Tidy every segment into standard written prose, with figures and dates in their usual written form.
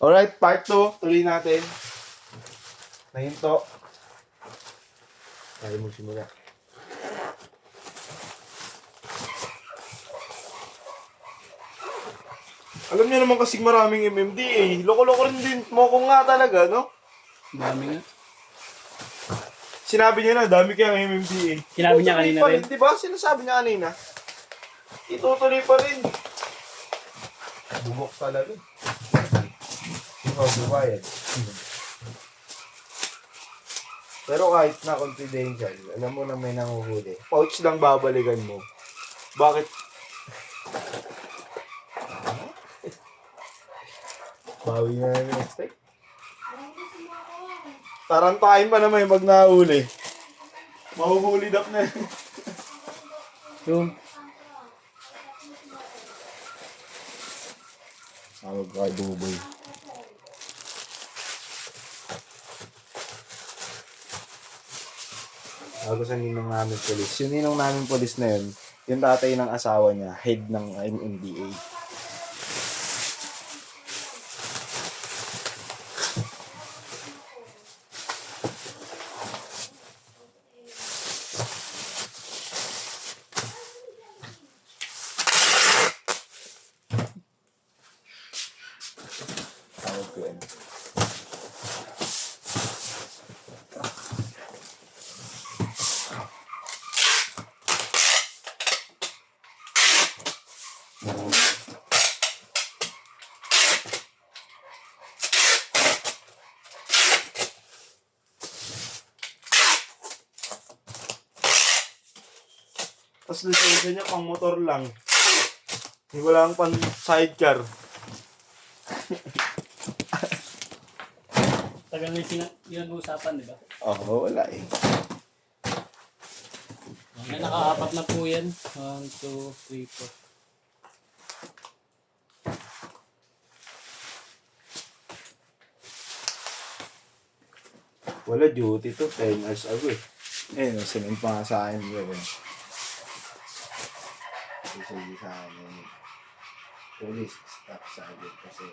Alright, part 2. Tuloy natin. Nahinto. Tayo mo simula. Alam niyo naman kasing maraming MMD eh. Loko-loko rin din mo ko nga talaga, no? Dami nga. Sinabi niya na, dami kayang MMD eh. Sinabi niya kanina rin. Di ba? Sinasabi niya kanina. Itutuloy pa rin. Bumok talaga. Ikaw, bubayad. Pero kahit na confidential, alam mo na may nanguhuli. Pouch lang babalikan mo. Bakit? Bawi na namin next time. Tarantahin pa naman yung pag nahuli. Mahuhulid up na. Yung, Tawag ka kay Buboy. Ako sa ninong namin polis. Yung ninong namin polis na yun, yung tatay ng asawa niya, head ng MMDA. Tawag ko yun. Tapos lisensya niya pang motor lang. Wala kang pang sidecar. tagal na yung usapan, di ba? Oo, wala eh. May nakaapat na po yan. 1, 2, 3, 4. Wala duty to, 10 hours ago eh. Eh, sinend pa nga sa akin yun eh. Sige sa akin. Police, stop silent kasi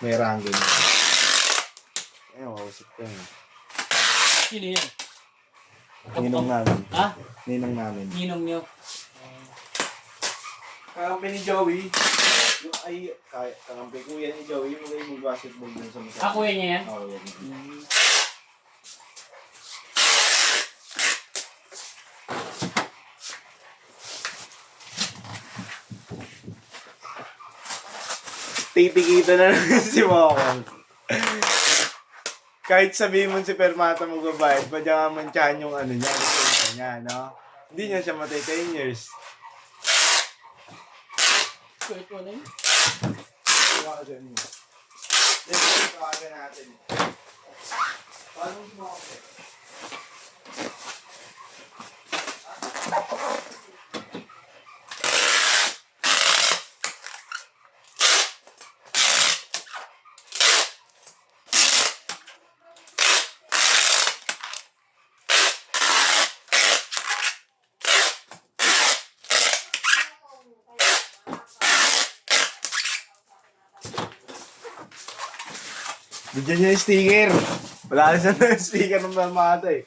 may ranking. Eh, mausap ko yun. Sino yan? Ninong namin. Ha? Ninong namin. Ninong nyo? Kakampi ni Joey. Yung ay, kakampi ko yan ni Joey. Yung mag-basketball dun sa mukha. Ako yan yan? Oo, yan. Titikita na lang si Mokong. Kahit sabihin mo si Permata magbabayad, padya mantsahan yung ano niya, lisensya niya, no? Hindi niya siya matay 10 years. Wait mo na yun? Tawagan niyo. Let's tawagan natin. Paano si Mokong? Bigyan niya yung sticker. Wala na siya ng sticker ng Permata eh.